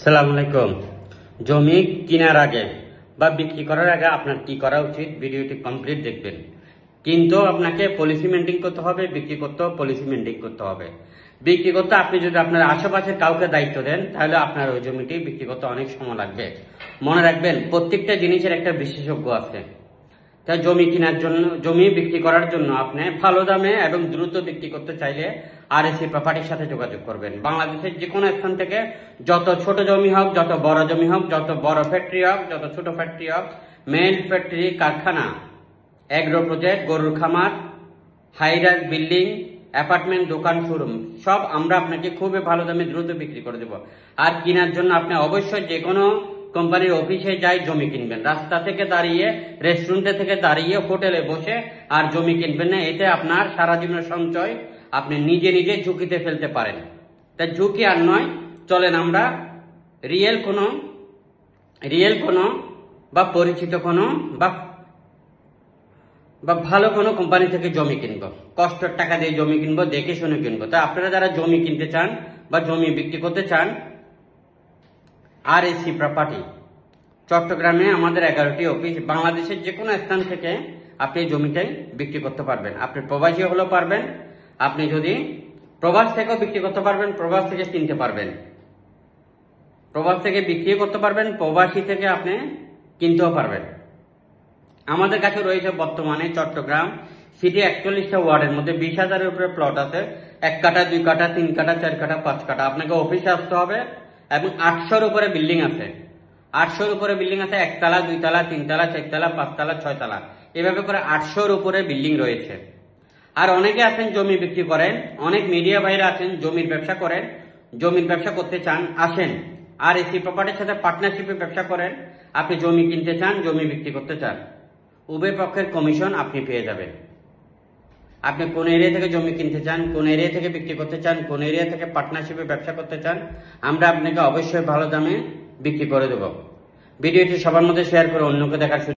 আসসালামু আলাইকুম। জমি কেনার আগে বা বিক্রি করার আগে আপনার কি করা উচিত, ভিডিওটি কমপ্লিট দেখবেন। কিন্তু আপনাকে পলিসি মেনটেন করতে হবে, বিক্রি করতেও পলিসি মেনটেন করতে হবে। বিক্রি করতে আপনি যদি আপনার আশেপাশের কাউকে দায়িত্ব দেন, তাহলে আপনার ওই জমিটি বিক্রি করতে অনেক সময় লাগবে। মনে রাখবেন, প্রত্যেকটা জিনিসের একটা বিশেষজ্ঞ আছে। তাই জমি কেনার জন্য, জমি বিক্রি করার জন্য আপনি ভালো দামে এবং দ্রুত বিক্রি করতে চাইলে আরএসি প্রপার্টির সাথে যোগাযোগ করবেন। বাংলাদেশের যে কোনো স্থান থেকে, যত ছোট জমি হোক, যত বড় জমি হোক, যত বড় ফ্যাক্টরি হোক, যত ছোট ফ্যাক্টরি হোক, মেল ফ্যাক্টরি, কারখানা, এগ্রো প্রজেক্ট, গরুর খামার, হাইরাইজ বিল্ডিং, অ্যাপার্টমেন্ট, দোকান, শোরুম, সব আমরা আপনাকে খুবই ভালো দামে দ্রুত বিক্রি করে দেব। আর কেনার জন্য আপনি অবশ্যই যে কোনো কোম্পানির অফিসে যাই জমি কিনবেন। রাস্তা থেকে দাঁড়িয়ে, রেস্টুরেন্টে থেকে দাঁড়িয়ে, হোটেলে বসে আর জমি কিনবেন না। এতে আপনার সারা জীবনের সঞ্চয় আপনি নিজে নিজে ঝুঁকিতে ফেলতে পারেন। তাই ঝুঁকি আর নয়, চলেন আমরা রিয়েল কোনো বা পরিচিত কোনো বা ভালো কোনো কোম্পানি থেকে জমি কিনবো। কষ্টের টাকা দিয়ে জমি কিনবো, দেখে শুনে কিনবো। তা আপনারা যারা জমি কিনতে চান বা জমি বিক্রি করতে চান, আরএসি প্রপার্টি চট্টগ্রামে আমাদের 11টি অফিস। বাংলাদেশের যে কোনো স্থান থেকে আপনি জমিটাই বিক্রি করতে পারবেন। আপনি প্রবাসী হলেও পারবেন, আপনি যদি প্রবাস থেকেও বিক্রি করতে পারবেন, প্রবাস থেকে কিনতে পারবেন, প্রবাস থেকে বিক্রি করতে পারবেন, প্রবাসী থেকে আপনি কিনতেও পারবেন। আমাদের কাছে রয়েছে বর্তমানে চট্টগ্রাম সিটি 41টা ওয়ার্ডের মধ্যে 20,000-এর উপরে প্লট আছে। 1 কাঠা, 2 কাঠা, 3 কাঠা, 4 কাঠা, 5 কাঠা। আপনাকে অফিসে আসতে হবে এবং 800-এর উপরে বিল্ডিং আছে। 800-এর উপরে বিল্ডিং আছে, 1 তলা, 2 তলা, 3 তলা, 4 তলা, 5 তলা, 6 তলা, এভাবে করে 800-এর উপরে বিল্ডিং রয়েছে। আর অনেকে আছেন জমি বিক্রি করেন, অনেক মিডিয়া ভাইরা আছেন জমির ব্যবসা করেন, জমির ব্যবসা করতে চান, আসেন আরএসি প্রপার্টির সাথে পার্টনারশিপে ব্যবসা করেন। আপনি জমি কিনতে চান, জমি বিক্রি করতে চান, উভয় পক্ষের কমিশন আপনি পেয়ে যাবেন। আপনি কোন এরিয়া থেকে জমি কিনতে চান, কোন এরিয়া থেকে বিক্রি করতে চান, কোন এরিয়া থেকে পার্টনারশিপে ব্যবসা করতে চান, আমরা আপনাকে অবশ্যই ভালো দামে বিক্রি করে দেব। ভিডিওটি সবার মধ্যে শেয়ার করে অন্যকে দেখার